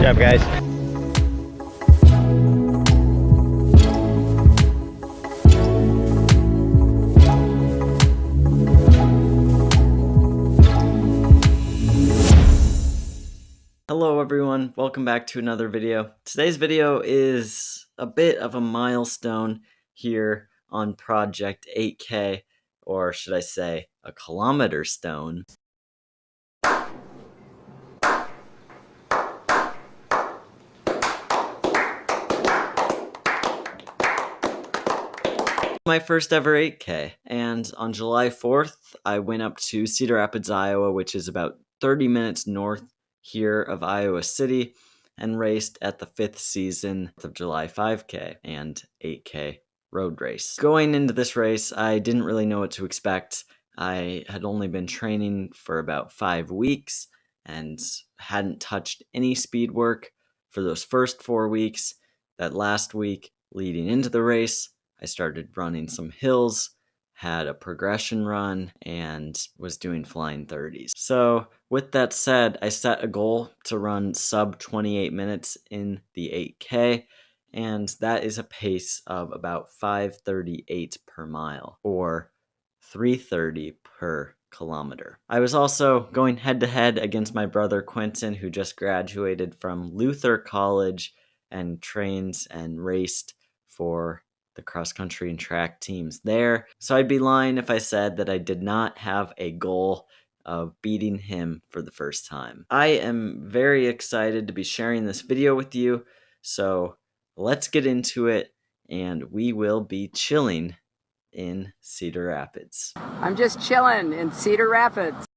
job, guys. Hello everyone, welcome back to another video. Today's video is a bit of a milestone here on Project 8K, or should I say, a kilometer stone. My first ever 8K, and on July 4th, I went up to Cedar Rapids, Iowa, which is about 30 minutes north here of Iowa City, and raced at the 5th season of July 5K and 8K road race. Going into this race, I didn't really know what to expect. I had only been training for about 5 weeks and hadn't touched any speed work for those first 4 weeks. That last week leading into the race, I started running some hills, had a progression run, and was doing flying 30s. So with that said, I set a goal to run sub 28 minutes in the 8K, and that is a pace of about 5:38 per mile, or 3:30 per kilometer. I was also going head-to-head against my brother Quentin, who just graduated from Luther College and trains and raced for the cross-country and track teams there. So I'd be lying if I said that I did not have a goal of beating him for the first time. I am very excited to be sharing this video with you, so let's get into it, and we will be chilling in Cedar Rapids. I'm just chilling in Cedar Rapids.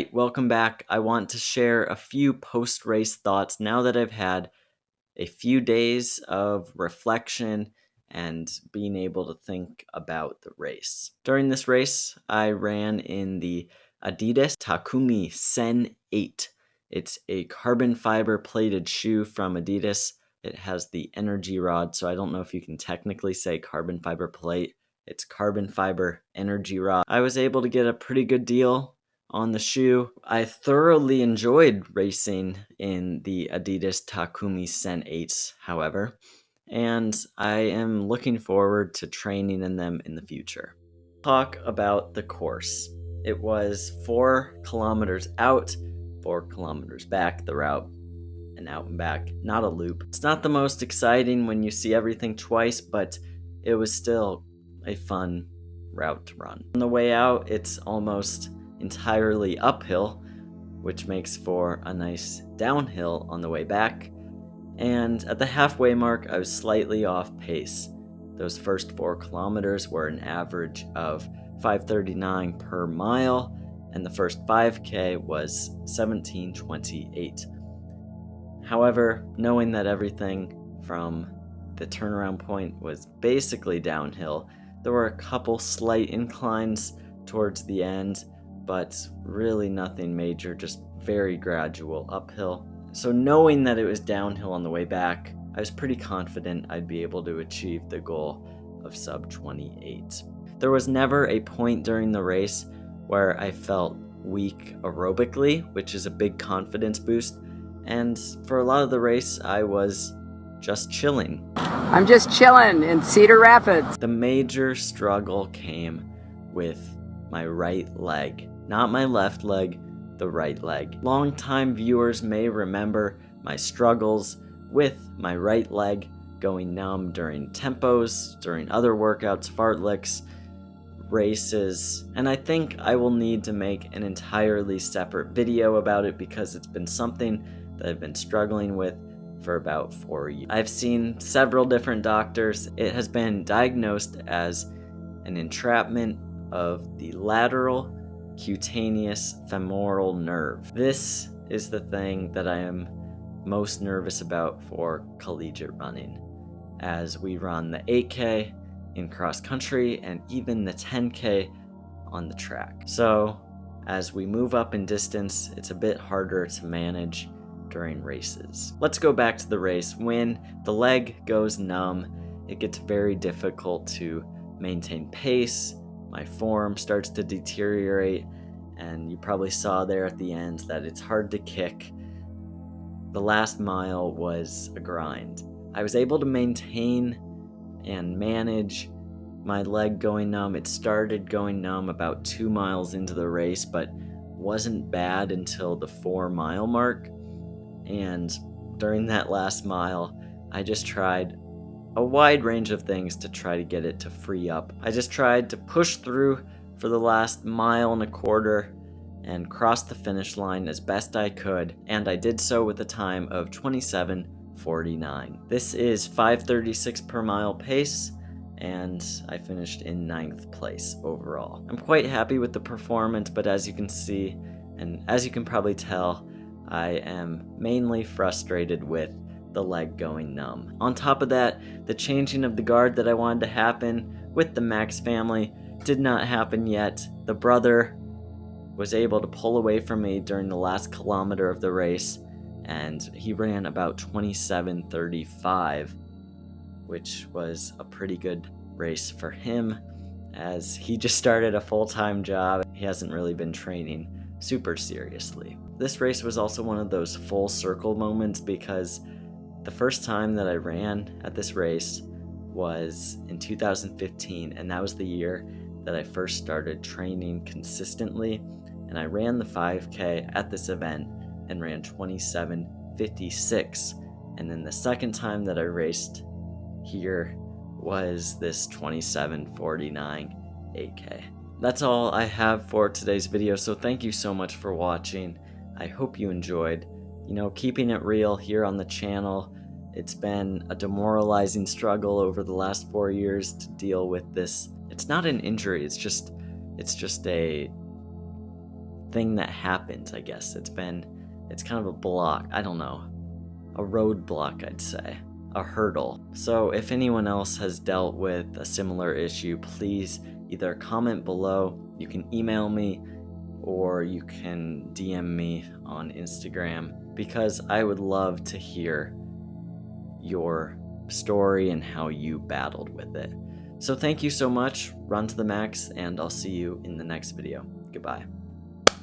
right, welcome back. I want to share a few post-race thoughts now that I've had a few days of reflection and being able to think about the race. During this race, I ran in the Adidas Takumi Sen 8. It's a carbon fiber plated shoe from Adidas. It has the energy rod, so I don't know if you can technically say carbon fiber plate. It's carbon fiber energy rod. I was able to get a pretty good deal on the shoe. I thoroughly enjoyed racing in the Adidas Takumi Sen 8s, however, and I am looking forward to training in them in the future. Talk about the course. It was 4 kilometers out, 4 kilometers back, the route, and out and back, not a loop. It's not the most exciting when you see everything twice, but it was still a fun route to run. On the way out, it's almost entirely uphill, which makes for a nice downhill on the way back. And at the halfway mark, I was slightly off pace. Those first 4 kilometers were an average of 5:39 per mile, and the first 5K was 17:28. However, knowing that everything from the turnaround point was basically downhill, there were a couple slight inclines towards the end, but really nothing major, just very gradual uphill. So knowing that it was downhill on the way back, I was pretty confident I'd be able to achieve the goal of sub 28. There was never a point during the race where I felt weak aerobically, which is a big confidence boost. And for a lot of the race, I was just chilling. I'm just chilling in Cedar Rapids. The major struggle came with my right leg. Not my left leg, the right leg. Longtime viewers may remember my struggles with my right leg going numb during tempos, during other workouts, fartleks, races, and I think I will need to make an entirely separate video about it because it's been something that I've been struggling with for about 4 years. I've seen several different doctors. It has been diagnosed as an entrapment of the lateral cutaneous femoral nerve. This is the thing that I am most nervous about for collegiate running, as we run the 8K in cross country and even the 10K on the track. So as we move up in distance, it's a bit harder to manage during races. Let's go back to the race. When the leg goes numb, it gets very difficult to maintain pace. My form starts to deteriorate, and you probably saw there at the end that it's hard to kick. The last mile was a grind. I was able to maintain and manage my leg going numb. It started going numb about 2 miles into the race, but wasn't bad until the 4-mile mark. And during that last mile, I just tried a wide range of things to try to get it to free up. I just tried to push through for the last 1.25 miles and cross the finish line as best I could, and I did so with a time of 27:49. This is 5:36 per mile pace, and I finished in 9th place overall. I'm quite happy with the performance, but as you can see, and as you can probably tell, I am mainly frustrated with the leg going numb. On top of that, the changing of the guard that I wanted to happen with the Max family did not happen yet. The brother was able to pull away from me during the last kilometer of the race, and he ran about 27:35, which was a pretty good race for him, as he just started a full-time job. He hasn't really been training super seriously. This race was also one of those full circle moments because the first time that I ran at this race was in 2015, and that was the year that I first started training consistently, and I ran the 5K at this event and ran 27:56, and then the second time that I raced here was this 27:49 8K. That's all I have for today's video, so thank you so much for watching. I hope you enjoyed. Keeping it real here on the channel. It's been a demoralizing struggle over the last 4 years to deal with this. It's not an injury, it's just a thing that happened, I guess. It's kind of a block. I don't know. A roadblock, I'd say. A hurdle. So if anyone else has dealt with a similar issue, please either comment below, you can email me, or you can DM me on Instagram, because I would love to hear your story and how you battled with it. So thank you so much, run to the max, and I'll see you in the next video. Goodbye.